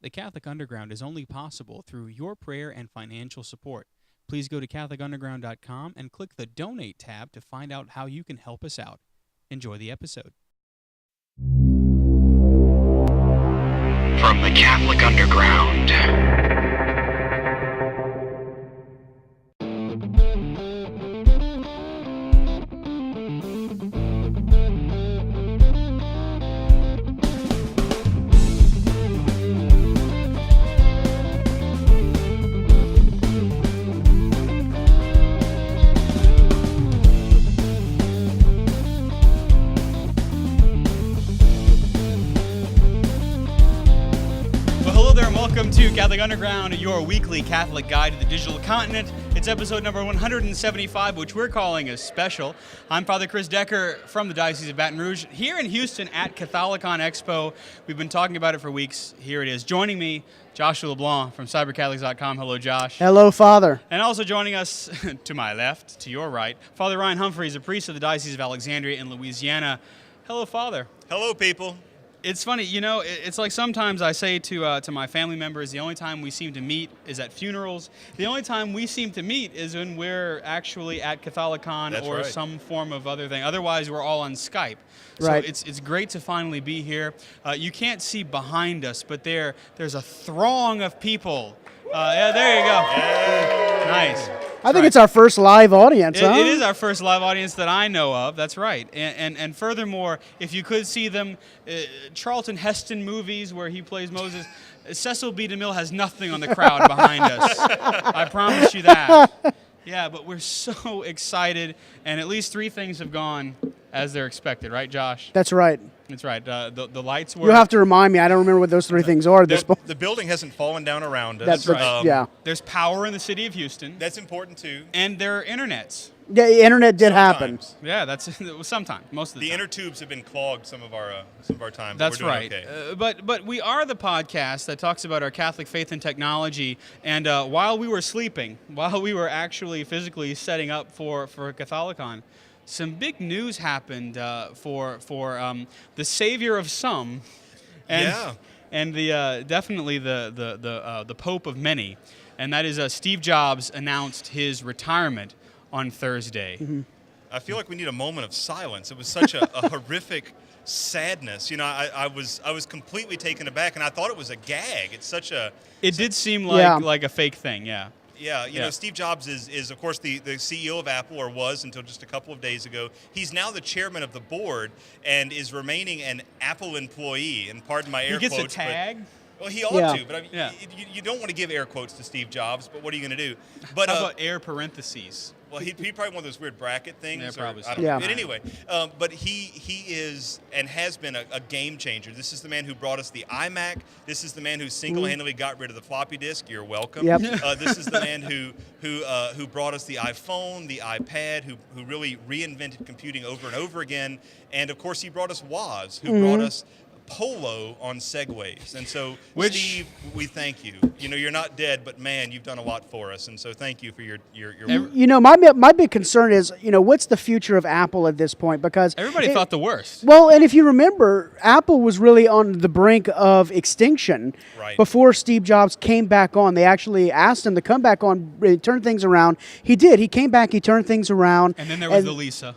The Catholic Underground is only possible through your prayer and financial support. Please go to CatholicUnderground.com and click the Donate tab to find out how you can help us out. Enjoy the episode. From the Catholic Underground. Welcome to Catholic Underground, your weekly Catholic guide to the digital continent. It's episode number 175, which we're calling a special. I'm Father Chris Decker from the Diocese of Baton Rouge, here in Houston at CatholiCon Expo. We've been talking about it for weeks. Here it is. Joining me, Joshua LeBlanc from CyberCatholics.com. Hello, Josh. Hello, Father. And also joining us, to my left, to your right, Father Ryan Humphreys, a priest of the Diocese of Alexandria in Louisiana. Hello, Father. Hello, people. It's funny, you know, it's like sometimes I say to my family members, the only time we seem to meet is at funerals. The only time we seem to meet is when we're actually at CatholiCon That's or right. some form of other thing. Otherwise, we're all on Skype. Right. So it's great to finally be here. You can't see behind us, but there's a throng of people. Yeah, there you go. Yeah. Nice. I think it's our first live audience, huh? It is our first live audience that I know of. That's right. And furthermore, if you could see them, Charlton Heston movies where he plays Moses, Cecil B. DeMille has nothing on the crowd behind us. I promise you that. Yeah, but we're so excited, and at least three things have gone as they're expected, right, Josh? That's right. That's right. The lights were... You'll have to remind me. I don't remember what those three things are at this point. The building hasn't fallen down around us. That's right. Yeah. There's power in the city of Houston. That's important, too. And there are internets. Yeah, the internet did happen. Sometimes. Yeah, that's sometimes, most of the The time. inner tubes have been clogged some of our times. That's but we're right. doing okay. But we are the podcast that talks about our Catholic faith and technology. And while we were sleeping, while we were actually physically setting up for CatholicCon, some big news happened for the savior of some, and Yeah. and the definitely the Pope of many, and that is Steve Jobs announced his retirement on Thursday. Mm-hmm. I feel like we need a moment of silence. It was such a horrific sadness. You know, I was completely taken aback, and I thought it was a gag. It's such a... It did seem Yeah. like a fake thing, yeah. Yeah, you Yeah. know, Steve Jobs is of course, the CEO of Apple, or was until just a couple of days ago. He's now the chairman of the board and is remaining an Apple employee. And pardon my air He quotes. gets a tag. Well, he ought Yeah. to, but I mean, Yeah. you don't want to give air quotes to Steve Jobs, but what are you going to do? But How about air parentheses? well, he probably one of those weird bracket things. Yeah, probably so. I don't Yeah. know. But anyway, but he is and has been a game changer. This is the man who brought us the iMac. This is the man who single-handedly got rid of the floppy disk. You're welcome. Yep. This is the man who brought us the iPhone, the iPad, who really reinvented computing over and over again. And of course, he brought us Woz, who brought us Polo on Segways. And so, Steve, we thank you. You know, you're not dead, but man, you've done a lot for us. And so thank you for your work. You know, my big concern is, you know, what's the future of Apple at this point? Because Everybody thought the worst. Well, and if you remember, Apple was really on the brink of extinction Right. before Steve Jobs came back on. They actually asked him to come back on, turn things around. He did. He came back. He turned things around. And then there was the Lisa.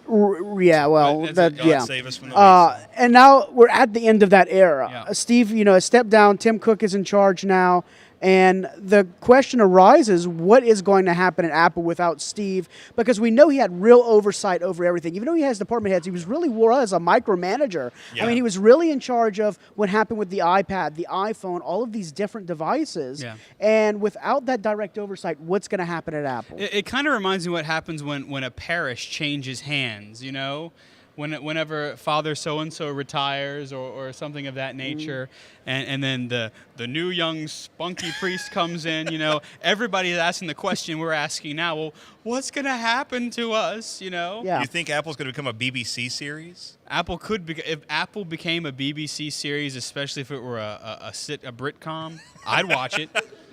Yeah, well, That's that, it. God yeah. save us from the Lisa. And now we're at the end of that era. Yeah. Steve, you know, has stepped down. Tim Cook is in charge now. And the question arises, what is going to happen at Apple without Steve? Because we know he had real oversight over everything. Even though he has department heads, he was a micromanager. Yeah. I mean, he was really in charge of what happened with the iPad, the iPhone, all of these different devices. Yeah. And without that direct oversight, what's going to happen at Apple? It kind of reminds me what happens when a parish changes hands, you know? Whenever Father so-and-so retires or something of that nature, and then the new young spunky priest comes in, you know, everybody is asking the question we're asking now, well, what's going to happen to us, you know? Yeah. You think Apple's going to become a BBC series? Apple could be, if Apple became a BBC series, especially if it were a Britcom, I'd watch it.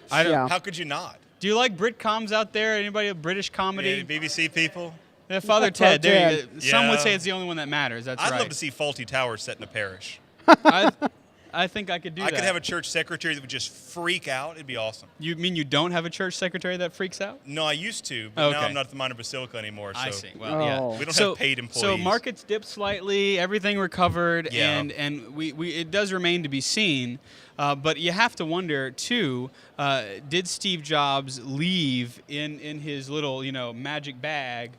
I don't, Yeah. How could you not? Do you like Britcoms out there? Anybody a British Yeah, comedy? BBC people? Yeah, Father Father Ted. There, Ted. some would Yeah. say it's the only one that matters. That's I'd right. love to see Faulty Towers set in a parish. I, I think I could do I that. could have a church secretary that would just freak out. It'd be awesome. You mean you don't have a church secretary that freaks out? No, I used to, but now Okay. I'm not at the Minor Basilica anymore. So I see. Well, Oh. yeah. we don't have paid employees. So markets dipped slightly, everything recovered, Yeah. and we it does remain to be seen. But you have to wonder too: did Steve Jobs leave in his little magic bag?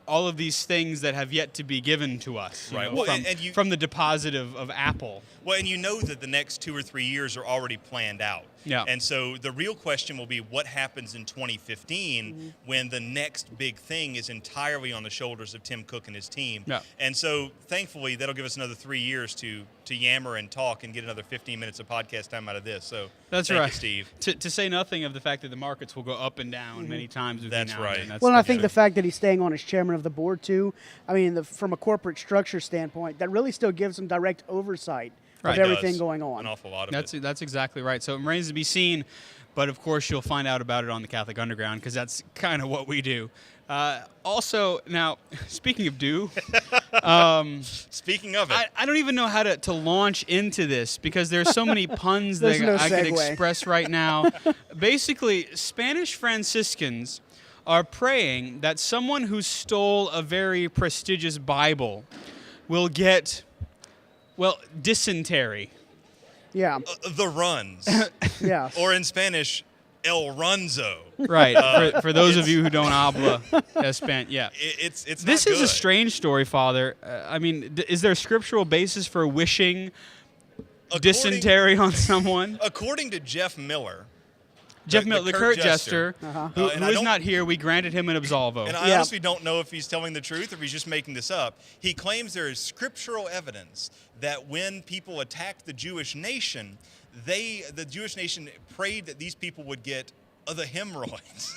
All of these things that have yet to be given to us, Right. know, Well, from, and you- from the deposit of Apple. Well, and you know that the next 2 or 3 years are already planned out. Yeah. And so the real question will be what happens in 2015 when the next big thing is entirely on the shoulders of Tim Cook and his team. Yeah. And so thankfully that'll give us another 3 years to yammer and talk and get another 15 minutes of podcast time out of this. So That's thank right, you, Steve. To say nothing of the fact that the markets will go up and down many times. Between That's now and right. then. That's Well, and I that's think good. the fact that he's staying on as chairman of the board too, I mean, from a corporate structure standpoint, that really still gives him direct oversight Right. of It everything does. going on. An awful lot of That's it. that's exactly right. So it remains to be seen, but of course you'll find out about it on the Catholic Underground because that's kind of what we do. Also, now speaking of Speaking of it, I don't even know how to launch into this because there's so many puns that There's no I could segue. express right now. Basically, Spanish Franciscans are praying that someone who stole a very prestigious Bible will get, well, dysentery. Yeah, the runs, yeah. or in Spanish, El Runzo. Right. For those of you who don't habla Espan, yeah. It's This not is a good. strange story, Father. I mean, is there a scriptural basis for wishing dysentery on someone? According to Jeff Miller, Jeff Miller, the Kurt Kurt Jester, who and I is don't- not here, we granted him an absolvo. and I Yeah. honestly don't know if he's telling the truth or if he's just making this up. He claims there is scriptural evidence that when people attacked the Jewish nation, the Jewish nation prayed that these people would get the hemorrhoids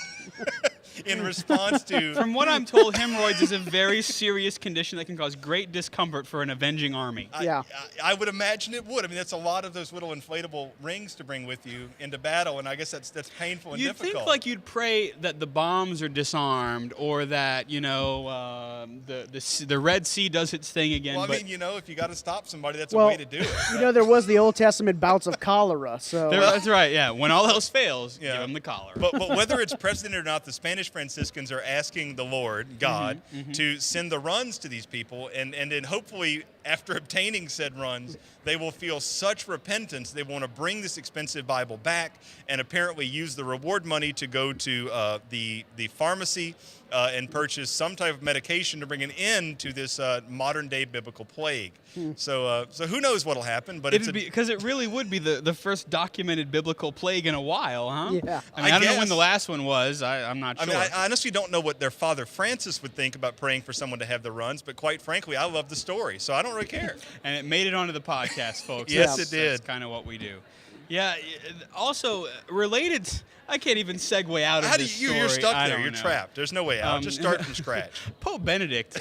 in response to. From what I'm told, hemorrhoids is a very serious condition that can cause great discomfort for an avenging army. Yeah. I would imagine it would. I mean, that's a lot of those little inflatable rings to bring with you into battle, and I guess that's painful and You'd difficult. think like you'd pray that the bombs are disarmed or that the Red Sea does its thing again. well, I but mean, if you got to stop somebody, that's Well, a way to do it. You know, there was the Old Testament bouts of cholera, so that's right. Yeah, when all else fails, Yeah. give them the collar. But whether it's president or not, the Spanish Franciscans are asking the Lord, God, to send the runs to these people, and then hopefully after obtaining said runs, they will feel such repentance they want to bring this expensive Bible back and apparently use the reward money to go to the pharmacy and purchase some type of medication to bring an end to this modern day biblical plague. So who knows what'll happen? But It'd be because it really would be the first documented biblical plague in a while, huh? Yeah. I mean, I don't know when guess. the last one was. I'm not I sure. mean, I honestly don't know what their Father Francis would think about praying for someone to have the runs, but quite frankly, I love the story, so I don't really care. And it made it onto the podcast, folks. Yes, That's- it did. That's kind of what we do. Yeah. Also related, I can't even segue out of How do this you? story. You're stuck I there. don't You're know. trapped. There's no way out. Just start from scratch. Pope Benedict.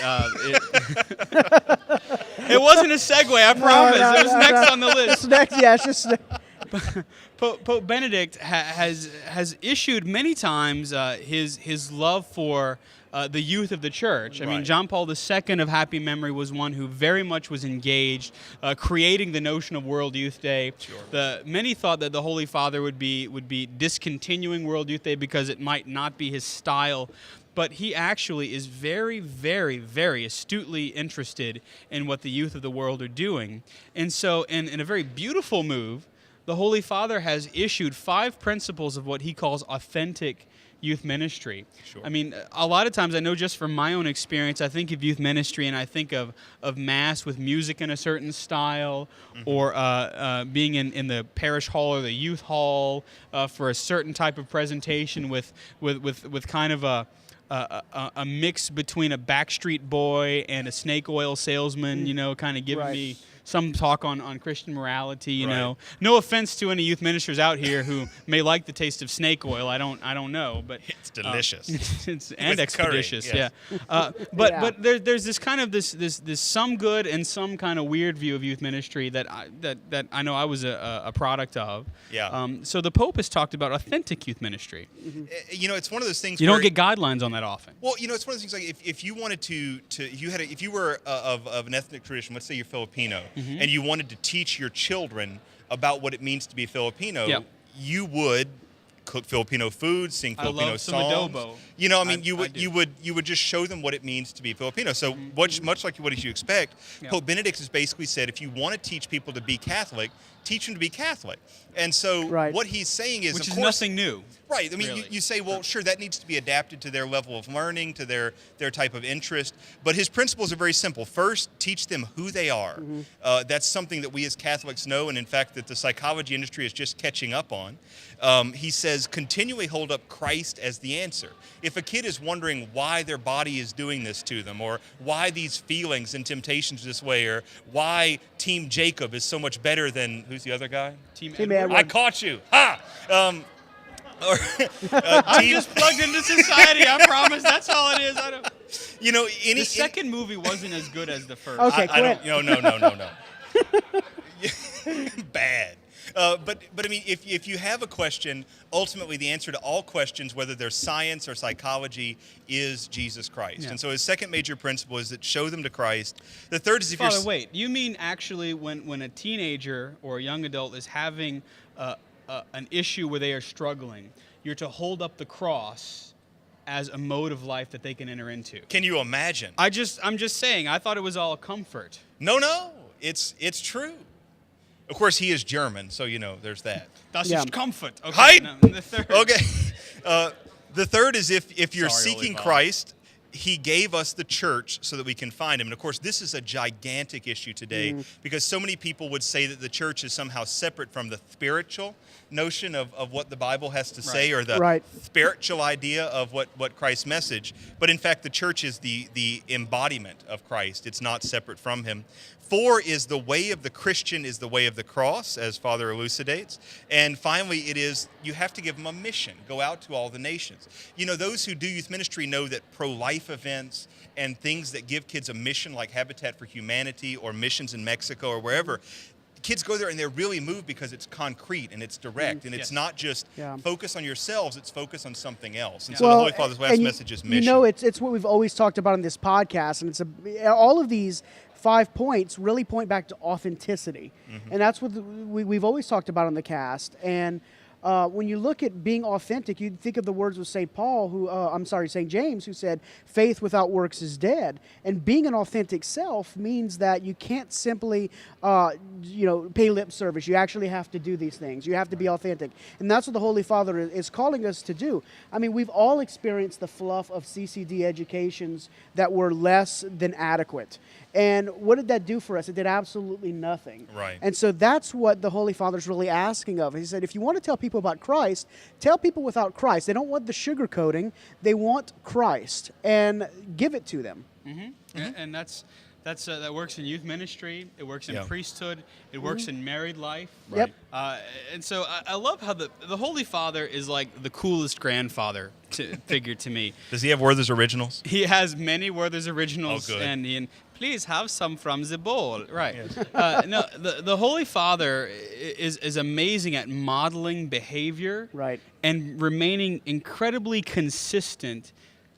It wasn't a segue, I promise. no, it was no, next no. on the list. It's next, yeah, it's just Pope Benedict has issued many times his love for the youth of the church. I mean, Right. John Paul II of happy memory was one who very much was engaged, creating the notion of World Youth Day. Sure. Many thought that the Holy Father would be discontinuing World Youth Day because it might not be his style. But he actually is very, very, very astutely interested in what the youth of the world are doing. And so, in a very beautiful move, the Holy Father has issued 5 principles of what he calls authentic youth ministry. Sure. I mean, a lot of times, I know just from my own experience, I think of youth ministry and I think of Mass with music in a certain style, or being in the parish hall or the youth hall for a certain type of presentation with kind of a mix between a Backstreet Boy and a snake oil salesman, kind of giving Right. me some talk on Christian morality, you Right. know. No offense to any youth ministers out here who may like the taste of snake oil. I don't know, but It's delicious. it's and With curry, expeditious, yes. yeah. But Yeah. but there's this kind of this some good and some kind of weird view of youth ministry that I know I was a product of. Yeah. So the Pope has talked about authentic youth ministry. It's one of those things. You where don't get guidelines on that often. Well, it's one of those things like if you wanted if you were of an ethnic tradition, let's say you're Filipino, and you wanted to teach your children about what it means to be Filipino, Yep. you would cook Filipino food, sing I Filipino love some songs. adobo. You know, I mean, I do. you would just show them what it means to be Filipino. So much like what you expect, Yep. Pope Benedict has basically said, if you want to teach people to be Catholic, teach them to be Catholic. And so Right. what he's saying is, Which of is course, nothing new. right. I mean, really. you say, well, sure, that needs to be adapted to their level of learning, to their type of interest. But his principles are very simple. First, teach them who they are. That's something that we as Catholics know, and in fact, that the psychology industry is just catching up on. He says, continually hold up Christ as the answer. If a kid is wondering why their body is doing this to them, or why these feelings and temptations this way, or why Team Jacob is so much better than, who's the other guy? Team Edward. Edward. I caught you. Ha! Or, I'm team, just plugged into society. I promise. That's all it is. I don't. you know, The second movie wasn't as good as the first. Okay. I don't. quit. No. Bad. But I mean, if you have a question, ultimately the answer to all questions, whether they're science or psychology, is Jesus Christ. Yeah. And so his second major principle is that show them to Christ. The third is if Father, you're wait. You mean actually when a teenager or a young adult is having an issue where they are struggling, you're to hold up the cross as a mode of life that they can enter into? Can you imagine? I'm just saying. I thought it was all comfort. No, it's true. Of course, he is German, so you know there's that. That's Yeah. just comfort. Okay. Height. No, the third. Okay. The third is if you're Sorry, seeking Holy Father. Christ, he gave us the church so that we can find him. And of course, this is a gigantic issue today because so many people would say that the church is somehow separate from the spiritual notion of what the Bible has to say, or the Right. spiritual idea of what Christ's message. But in fact, the church is the embodiment of Christ. It's not separate from him. 4 is the way of the Christian is the way of the cross, as Father elucidates. And finally, it is you have to give them a mission. Go out to all the nations. You know, those who do youth ministry know that pro-life events and things that give kids a mission like Habitat for Humanity or missions in Mexico or wherever, kids go there and they're really moved because it's concrete and it's direct and it's Yes. not just Yeah. focus on yourselves, it's focus on something else. And Yeah. so the Holy Father's last and message is mission. You know, it's what we've always talked about on this podcast, and all of these 5 points really point back to authenticity, and that's what we've always talked about on the cast. And when you look at being authentic, you think of the words of St. James, who said, "Faith without works is dead." And being an authentic self means that you can't simply, pay lip service. You actually have to do these things. You have to be authentic, and that's what the Holy Father is calling us to do. I mean, we've all experienced the fluff of CCD educations that were less than adequate. And what did that do for us? It did absolutely nothing. Right. And so that's what the Holy Father's really asking of. He said, if you want to tell people about Christ, tell people without Christ. They don't want the sugarcoating. They want Christ, and give it to them. And that works in youth ministry. It works in Yeah. priesthood. It works in married life. Yep. And so I love how the Holy Father is like the coolest grandfather figure to me. Does he have Werther's Originals? He has many Werther's Originals, Oh, good. and please have some from the bowl. Right. No, the Holy Father is amazing at modeling behavior, Right. and remaining incredibly consistent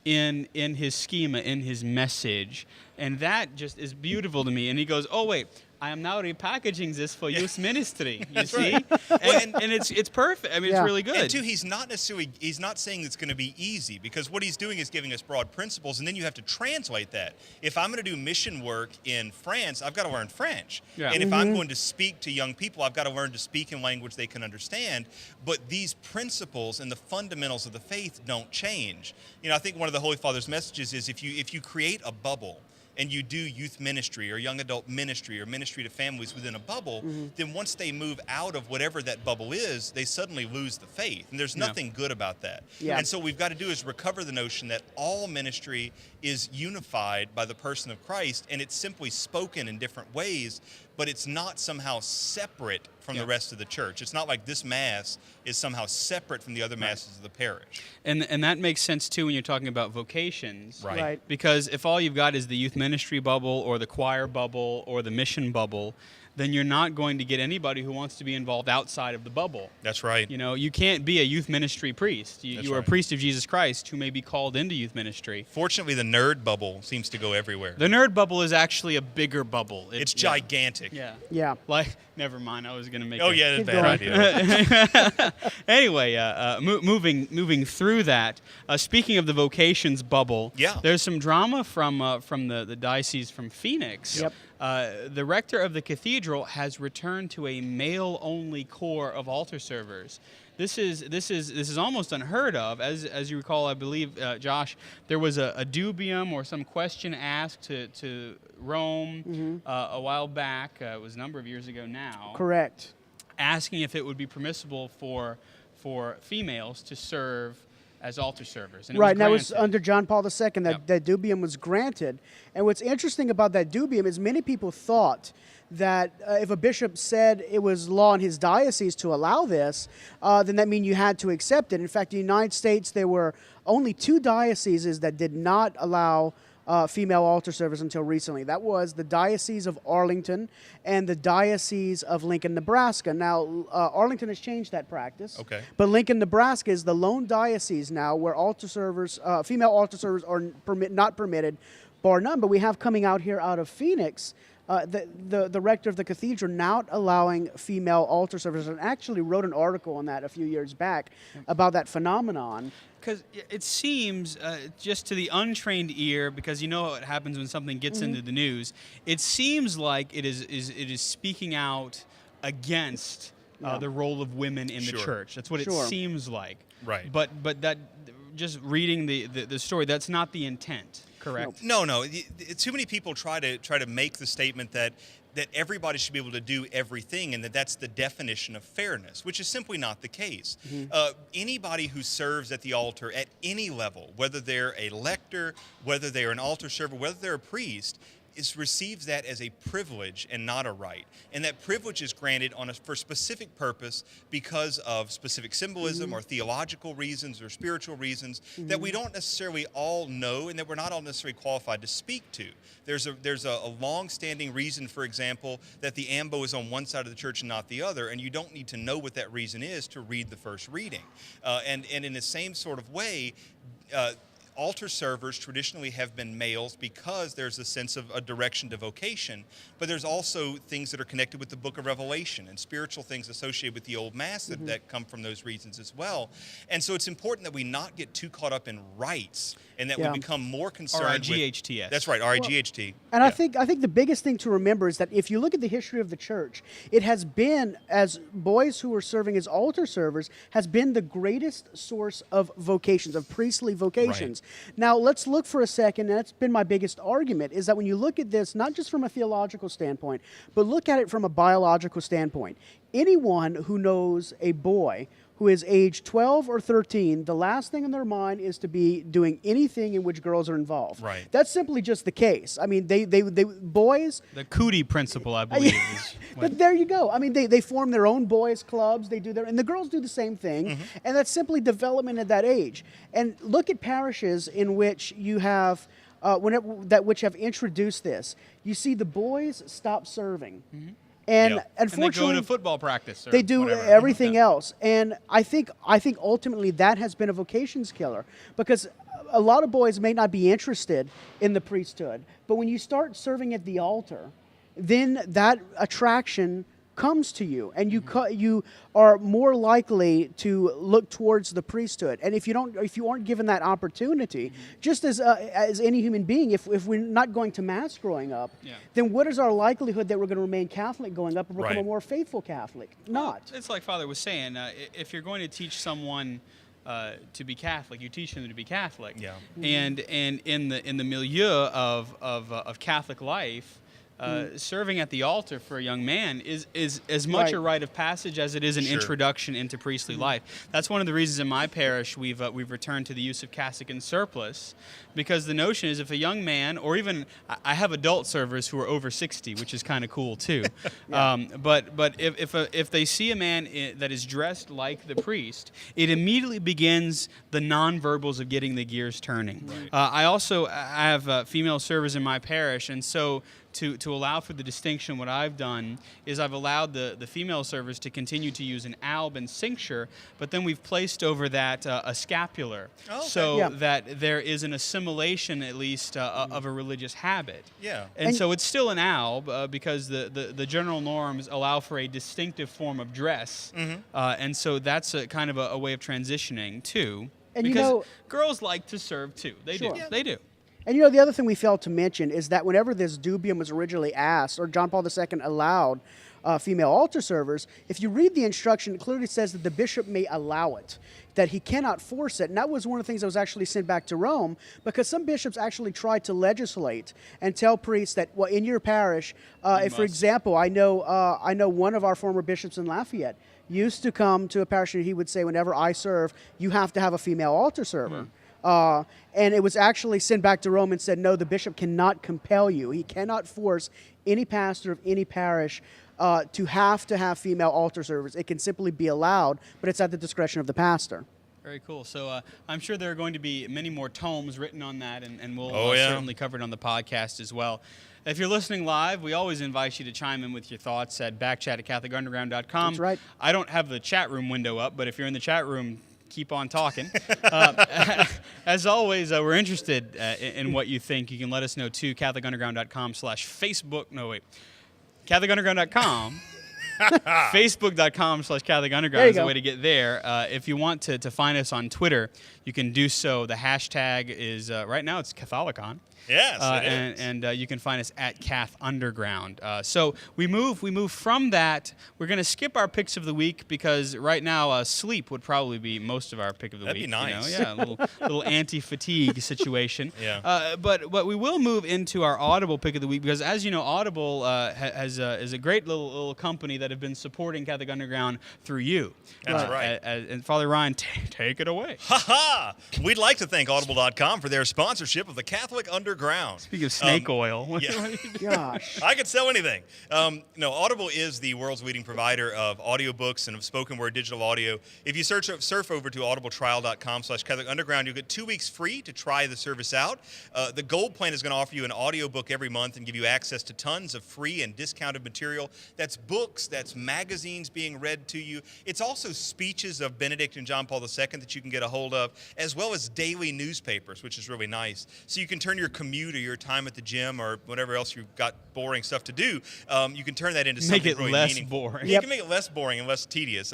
in his schema, in his message, and that just is beautiful to me. And he goes, "Oh wait, I am now repackaging this for youth ministry." You see, and it's perfect. I mean, Yeah. it's really good. And two, he's not saying it's going to be easy, because what he's doing is giving us broad principles, and then you have to translate that. If I'm going to do mission work in France, I've got to learn French. Yeah. And if I'm going to speak to young people, I've got to learn to speak in language they can understand. But these principles and the fundamentals of the faith don't change. You know, I think one of the Holy Father's messages is if you create a bubble and you do youth ministry or young adult ministry or ministry to families within a bubble, then once they move out of whatever that bubble is, they suddenly lose the faith. And there's nothing good about that. Yeah. And so what we've got to do is recover the notion that all ministry is unified by the person of Christ, and it's simply spoken in different ways, but it's not somehow separate from the rest of the church. It's not like this Mass is somehow separate from the other Masses of the parish. And that makes sense too when you're talking about vocations. Right. Because if all you've got is the youth ministry bubble or the choir bubble or the mission bubble, then you're not going to get anybody who wants to be involved outside of the bubble. That's right. You know, you can't be a youth ministry priest. That's You are a right. priest of Jesus Christ who may be called into youth ministry. Fortunately, the nerd bubble seems to go everywhere. The nerd bubble is actually a bigger bubble. It's gigantic. Yeah. Yeah. Like, never mind. I was going to make Oh, a- yeah, Keep bad going. idea. Anyway, moving through that. Speaking of the vocations bubble, Yeah. there's some drama from the diocese from Phoenix. Yep. The rector of the cathedral has returned to a male-only corps of altar servers. This is almost unheard of. As you recall, I believe, Josh, there was a dubium or some question asked to Rome a while back. It was a number of years ago now. Correct. Asking if it would be permissible for females to serve as altar servers. And it Right, and that was granted. under John Paul II that, Yep. that dubium was granted. And what's interesting about that dubium is many people thought that if a bishop said it was law in his diocese to allow this, then that means you had to accept it. In fact, in the United States, there were only 2 dioceses that did not allow female altar servers until recently. That was the Diocese of Arlington and the Diocese of Lincoln, Nebraska. Now, Arlington has changed that practice. Okay. But Lincoln, Nebraska is the lone diocese now where altar servers, female altar servers are not permitted, bar none. But we have coming out here out of Phoenix, the rector of the cathedral not allowing female altar servers, and actually wrote an article on that a few years back about that phenomenon. Because it seems, just to the untrained ear, because you know what happens when something gets into the news, it seems like it is speaking out against the role of women in the Sure. church. That's what Sure. it seems like. Right. But that, just reading the story, that's not the intent, correct? No. Too many people try to make the statement that everybody should be able to do everything, and that's the definition of fairness, which is simply not the case. Anybody who serves at the altar at any level, whether they're a lector, whether they're an altar server, whether they're a priest, receives that as a privilege and not a right. And that privilege is granted for a specific purpose because of specific symbolism or theological reasons or spiritual reasons that we don't necessarily all know and that we're not all necessarily qualified to speak to. There's a long-standing reason, for example, that the ambo is on one side of the church and not the other, and you don't need to know what that reason is to read the first reading. And in the same sort of way, altar servers traditionally have been males because there's a sense of a direction to vocation, but there's also things that are connected with the book of Revelation and spiritual things associated with the Old Mass that come from those reasons as well. And so it's important that we not get too caught up in rights and that Yeah. we become more concerned R-I-G-H-T-S. with... That's right, R-I-G-H-T. And I think the biggest thing to remember is that if you look at the history of the church, it has been, as boys who are serving as altar servers, has been the greatest source of vocations, of priestly vocations. Now, let's look for a second, and that's been my biggest argument, is that when you look at this, not just from a theological standpoint, but look at it from a biological standpoint. Anyone who knows a boy who is age 12 or 13, the last thing in their mind is to be doing anything in which girls are involved. Right. That's simply just the case. I mean, they boys... The Cootie principle, I believe, is what- But there you go. I mean, they form their own boys' clubs. They do and the girls do the same thing, and that's simply development at that age. And look at parishes in which you have, which have introduced this. You see the boys stop serving, and Yep. and they unfortunately, go to football practice. Or they do whatever. everything Yeah. else. And I think ultimately that has been a vocations killer, because a lot of boys may not be interested in the priesthood, but when you start serving at the altar, then that attraction comes to you, and you are more likely to look towards the priesthood. And if you aren't given that opportunity, just as any human being, if we're not going to mass growing up, then what is our likelihood that we're going to remain Catholic going up and become a Right. more faithful Catholic? Not. It's like Father was saying, if you're going to teach someone to be Catholic, you teach them to be Catholic. Yeah. And in the milieu of Catholic life, serving at the altar for a young man is as much a rite of passage as it is an Sure. introduction into priestly life. That's one of the reasons in my parish we've returned to the use of cassock and surplice, because the notion is if a young man, or even I have adult servers who are over 60, which is kind of cool too. But if they see a man that is dressed like the priest, it immediately begins the nonverbals of getting the gears turning. I have female servers in my parish, and so to allow for the distinction, what I've done is I've allowed the female servers to continue to use an alb and cincture, but then we've placed over that a scapular, so that there is an assimilation at least of a religious habit. Yeah. And so it's still an alb because the general norms allow for a distinctive form of dress, and so that's a kind of a way of transitioning too. And because girls like to serve too. They do. Yeah. They do. And the other thing we failed to mention is that whenever this dubium was originally asked, or John Paul II allowed female altar servers, if you read the instruction, it clearly says that the bishop may allow it, that he cannot force it. And that was one of the things that was actually sent back to Rome, because some bishops actually tried to legislate and tell priests that, well, in your parish, if, for example, I know one of our former bishops in Lafayette used to come to a parish and he would say, whenever I serve, you have to have a female altar server. And it was actually sent back to Rome and said, no, the bishop cannot compel you. He cannot force any pastor of any parish to have female altar servers. It can simply be allowed, but it's at the discretion of the pastor. Very cool. So I'm sure there are going to be many more tomes written on that, and we'll certainly cover it on the podcast as well. If you're listening live, we always invite you to chime in with your thoughts at backchat@catholicunderground.com. That's right. I don't have the chat room window up, but if you're in the chat room, keep on talking. As always, we're interested in what you think. You can let us know too. CatholicUnderground.com/Facebook. No, wait. CatholicUnderground.com. Facebook.com/CatholicUnderground is the way to get there. If you want to find us on Twitter, you can do so. The hashtag is, right now, it's CatholiCon. Yes, it is. And you can find us at Cath Underground. So we move from that. We're going to skip our picks of the week because right now sleep would probably be most of our pick of the That'd week. That'd be nice. You know? Yeah, a little anti-fatigue situation. Yeah. But we will move into our Audible pick of the week because, as you know, Audible is a great little company that have been supporting Catholic Underground through you. That's right. And Father Ryan, take it away. Ha! We'd like to thank Audible.com for their sponsorship of the Catholic Underground. Speaking of snake oil. Yeah. Gosh. I could sell anything. No, Audible is the world's leading provider of audiobooks and of spoken word digital audio. If you surf over to audibletrial.com/Catholic Underground, you'll get 2 weeks free to try the service out. The Gold plan is going to offer you an audiobook every month and give you access to tons of free and discounted material. That's books, that's magazines being read to you. It's also speeches of Benedict and John Paul II that you can get a hold of, as well as daily newspapers, which is really nice. So you can turn your commute or your time at the gym or whatever else you've got boring stuff to do, you can turn that into something really meaningful. Boring. Yeah, you can make it less boring and less tedious.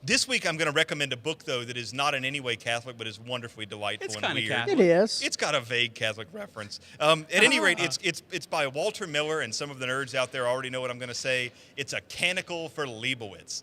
This week I'm going to recommend a book, though, that is not in any way Catholic, but is wonderfully delightful It's and kinda weird. Catholic. It is. It's got a vague Catholic reference. At any rate, it's by Walter Miller, and some of the nerds out there already know what I'm going to say. It's a canonical for Leibowitz.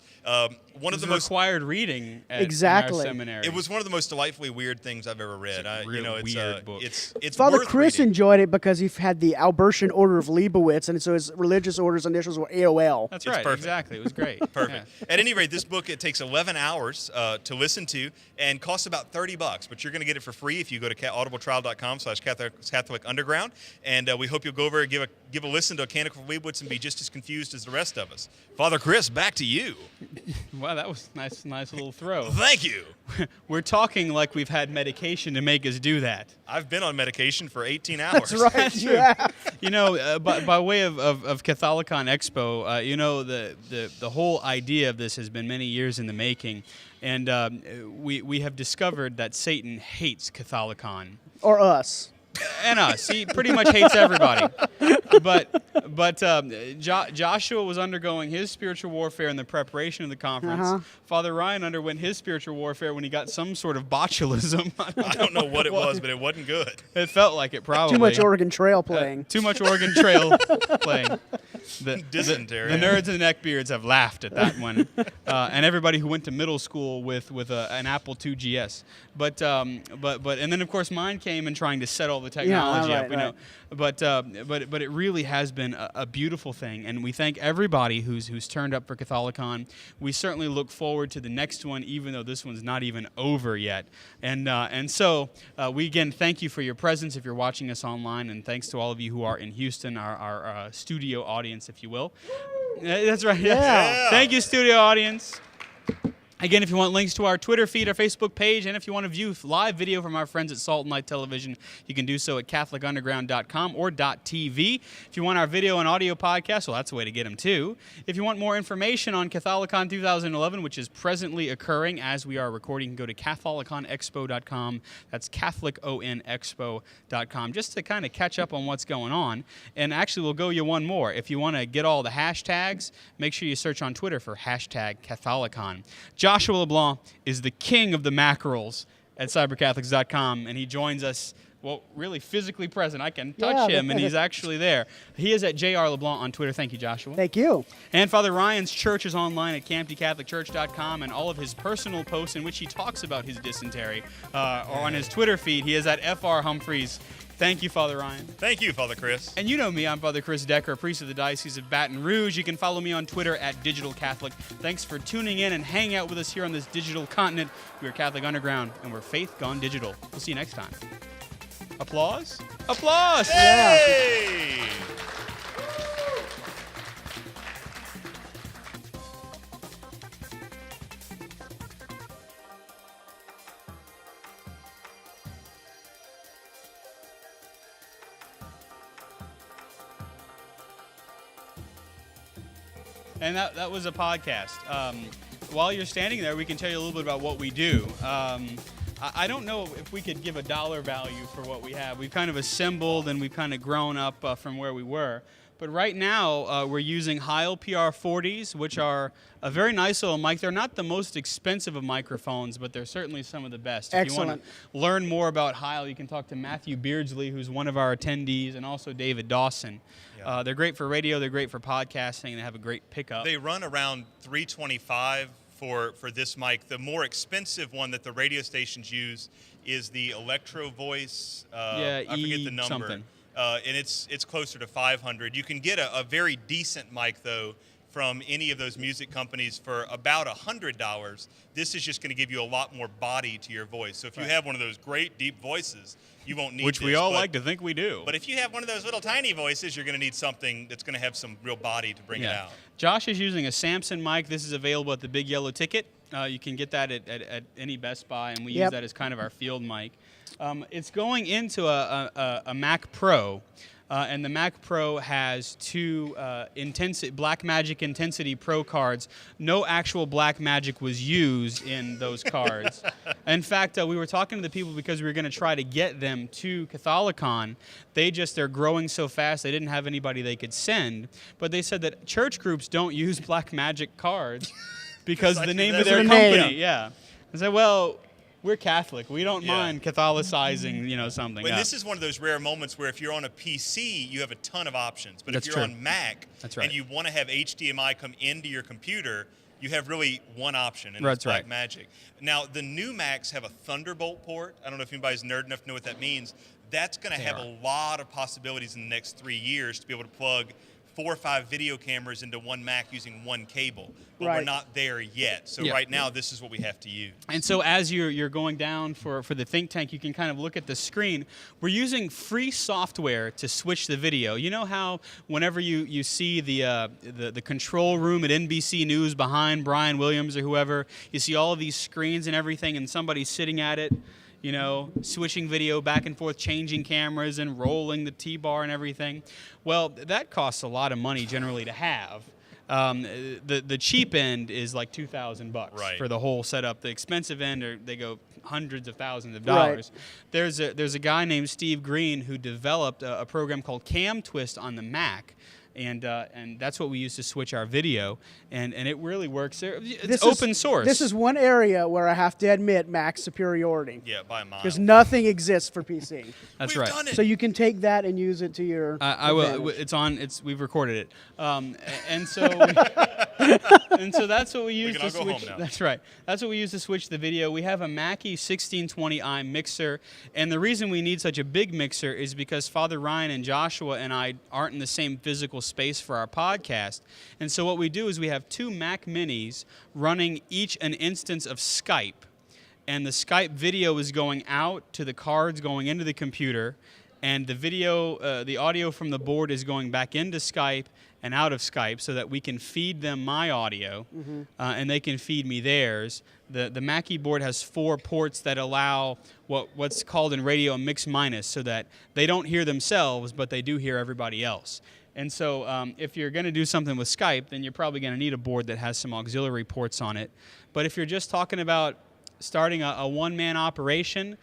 One of the most required reading at Exactly. our seminary. It was one of the most delightfully weird things I've ever read. It's a real weird book. It's Father worth Chris reading. enjoyed it because he had the Albertian Order of Leibowitz, and so his religious order's initials were AOL. That's It's right. perfect. Exactly. It was great. Perfect. Yeah. At any rate, this book, it takes 11 hours to listen to and costs about $30, but you're going to get it for free if you go to audibletrial.com/Catholic Underground. And we hope you'll go over and give a listen to a Canonical for Leibowitz and be just as confused as the rest of us. Father Chris, back to you. Wow, that was nice little throw. Thank you. We're talking like we've had medication to make us do that. I've been on medication for 18 hours. That's right. That's true. Yeah. You know, by way of CatholiCon Expo, you know, the whole idea of this has been many years in the making, and we have discovered that Satan hates CatholiCon. Or us. And us. He pretty much hates everybody. But Joshua was undergoing his spiritual warfare in the preparation of the conference. Uh-huh. Father Ryan underwent his spiritual warfare when he got some sort of botulism. I don't know what it was, but it wasn't good. It felt like it probably. Too much Oregon Trail playing. Too much Oregon Trail playing. Dysentery. The nerds and the neckbeards have laughed at that one, and everybody who went to middle school with an Apple II GS. But and then of course mine came and trying to set all the technology right, up, you know. But it really has been a beautiful thing, and we thank everybody who's turned up for CatholiCon. We certainly look forward to the next one, even though this one's not even over yet. And so we again thank you for your presence if you're watching us online, and thanks to all of you who are in Houston, our studio audience, if you will. That's right. Yeah. Thank you, studio audience. Again, if you want links to our Twitter feed, our Facebook page, and if you want to view live video from our friends at Salt and Light Television, you can do so at CatholicUnderground.com or .tv. If you want our video and audio podcast, well, that's the way to get them too. If you want more information on CatholiCon 2011, which is presently occurring as we are recording, you can go to CatholiConExpo.com. That's CatholicOnExpo.com, just to kind of catch up on what's going on. And actually, we'll go you one more. If you want to get all the hashtags, make sure you search on Twitter for hashtag CatholiCon. Joshua LeBlanc is the king of the mackerels at cybercatholics.com, and he joins us, well, really physically present. I can touch him, and he's actually there. He is at JR LeBlanc on Twitter. Thank you, Joshua. Thank you. And Father Ryan's church is online at CampdyCatholicChurch.com, and all of his personal posts in which he talks about his dysentery are on his Twitter feed. He is at FR Humphreys. Thank you, Father Ryan. Thank you, Father Chris. And you know me, I'm Father Chris Decker, priest of the Diocese of Baton Rouge. You can follow me on Twitter at Digital Catholic. Thanks for tuning in and hanging out with us here on this digital continent. We are Catholic Underground, and we're faith gone digital. We'll see you next time. Applause? Applause! Hey! And that was a podcast. While you're standing there, we can tell you a little bit about what we do. I don't know if we could give a dollar value for what we have. We've kind of assembled and we've kind of grown up from where we were. But right now, we're using Heil PR40s, which are a very nice little mic. They're not the most expensive of microphones, but they're certainly some of the best. Excellent. If you want to learn more about Heil, you can talk to Matthew Beardsley, who's one of our attendees, and also David Dawson. Yeah. They're great for radio. They're great for podcasting. They have a great pickup. They run around $325 for this mic. The more expensive one that the radio stations use is the Electro Voice. I forget the number. Something. And it's closer to $500. You can get a very decent mic, though, from any of those music companies for about $100. This is just going to give you a lot more body to your voice. So if you have one of those great deep voices, you won't need Which this, we all like to think we do. But if you have one of those little tiny voices, you're going to need something that's going to have some real body to bring it out. Josh is using a Samson mic. This is available at the Big Yellow Ticket. You can get that at any Best Buy, and we use that as kind of our field mic. It's going into a Mac Pro, and the Mac Pro has two Blackmagic Intensity Pro cards. No actual Blackmagic was used in those cards. In fact, we were talking to the people because we were going to try to get them to CatholiCon. They're growing so fast, they didn't have anybody they could send. But they said that church groups don't use Blackmagic cards because the name of their company. Yeah. I said, well, we're Catholic. We don't mind Catholicizing, something. But this is one of those rare moments where if you're on a PC, you have a ton of options. But if you're on Mac and you want to have HDMI come into your computer, you have really one option, and it's Blackmagic. Now, the new Macs have a Thunderbolt port. I don't know if anybody's nerd enough to know what that means. That's going to have a lot of possibilities in the next 3 years to be able to plug 4 or 5 video cameras into one Mac using one cable. But we're not there yet. So right now, this is what we have to use. And so as you're going down for the think tank, you can kind of look at the screen. We're using free software to switch the video. You know how whenever you see the control room at NBC News behind Brian Williams or whoever, you see all of these screens and everything, and somebody's sitting at it, switching video back and forth, changing cameras and rolling the T-bar and everything. Well, that costs a lot of money generally to have. The cheap end is like $2,000 for the whole setup. The expensive end, they go hundreds of thousands of dollars. There's a guy named Steve Green who developed a program called Cam Twist on the Mac. And that's what we use to switch our video, and it really works. It's open source. This is one area where I have to admit Mac's superiority. Yeah, by a mile. Because nothing exists for PC. That's We've done it. So you can take that and use it to your I will. We've recorded it, and so that's what we use We can to all go switch. home now. That's right. That's what we use to switch the video. We have a Mackie 1620i mixer, and the reason we need such a big mixer is because Father Ryan and Joshua and I aren't in the same physical space for our podcast. And so what we do is we have 2 Mac Minis running each an instance of Skype. And the Skype video is going out to the cards going into the computer. and the audio from the board is going back into Skype and out of Skype so that we can feed them my audio, and they can feed me theirs. The Mackie board has 4 ports that allow what's called in radio a mix minus, so that they don't hear themselves, but they do hear everybody else. And so if you're going to do something with Skype, then you're probably going to need a board that has some auxiliary ports on it. But if you're just talking about starting a one-man operation,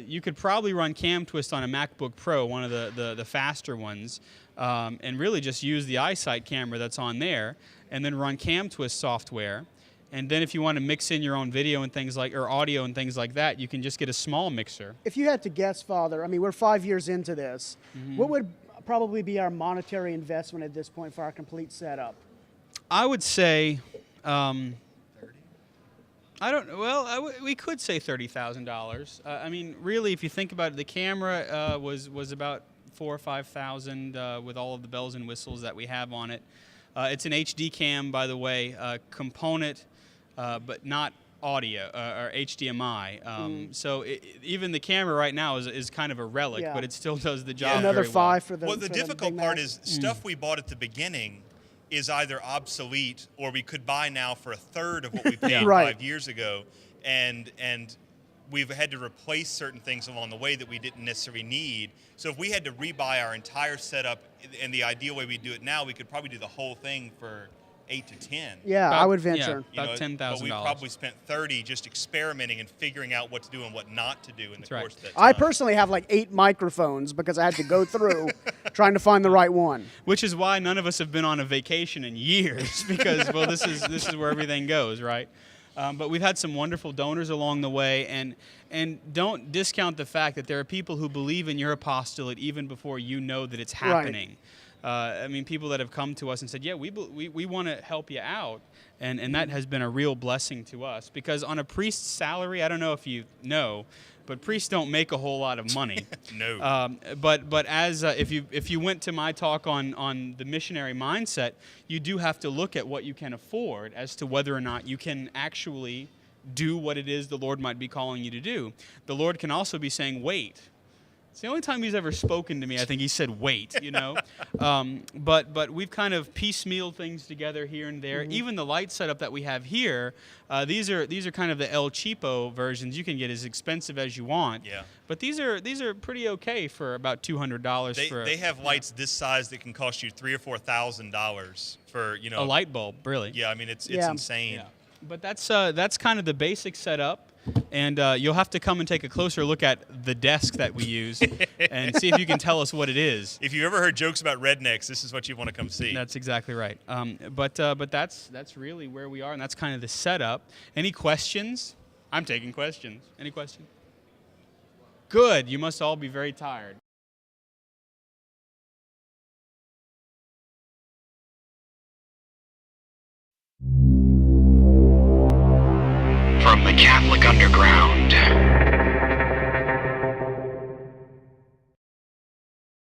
you could probably run CamTwist on a MacBook Pro, one of the faster ones, and really just use the iSight camera that's on there, and then run CamTwist software. And then if you want to mix in your own video and things like, or audio and things like that, you can just get a small mixer. If you had to guess, Father, I mean, we're 5 years into this. What would probably be our monetary investment at this point for our complete setup? I would say, we could say $30,000. I mean, really, if you think about it, the camera was about $4,000 or $5,000 with all of the bells and whistles that we have on it. It's an HD cam, by the way, component, but not audio or HDMI. So even the camera right now is kind of a relic, but it still does the job. Another very $5 well. for the. Well, the for difficult Big part Mac. is stuff we bought at the beginning is either obsolete or we could buy now for a third of what we paid Right. 5 years ago, and we've had to replace certain things along the way that we didn't necessarily need. So if we had to rebuy our entire setup in the ideal way we do it now, we could probably do the whole thing for 8 to 10. Yeah, I would venture. Yeah, about $10,000. But we probably spent 30 just experimenting and figuring out what to do and what not to do in the course of that I time. personally have like 8 microphones because I had to go through trying to find the right one. Which is why none of us have been on a vacation in years, because well, this is where everything goes, right? But we've had some wonderful donors along the way, and don't discount the fact that there are people who believe in your apostolate even before you know that it's happening. I mean, people that have come to us and said, yeah, we want to help you out, and that has been a real blessing to us, because on a priest's salary, I don't know if you know, but priests don't make a whole lot of money. No. But as if you went to my talk on the missionary mindset, you do have to look at what you can afford as to whether or not you can actually do what it is the Lord might be calling you to do. The Lord can also be saying, wait. It's the only time he's ever spoken to me. I think he said, wait, you know. But we've kind of piecemealed things together here and there. Even the light setup that we have here, these are kind of the El Cheapo versions. You can get as expensive as you want. Yeah. But these are pretty okay for about $200 for They have lights this size that can cost you $3,000 or $4,000 for a light bulb, really. Yeah, I mean it's Yeah. insane. Yeah. But that's kind of the basic setup. And you'll have to come and take a closer look at the desk that we use and see if you can tell us what it is. If you ever heard jokes about rednecks, this is what you want to come see. That's exactly right. But that's really where we are, and that's kind of the setup. Any questions? I'm taking questions. Any questions? Good. You must all be very tired. From the Catholic Underground.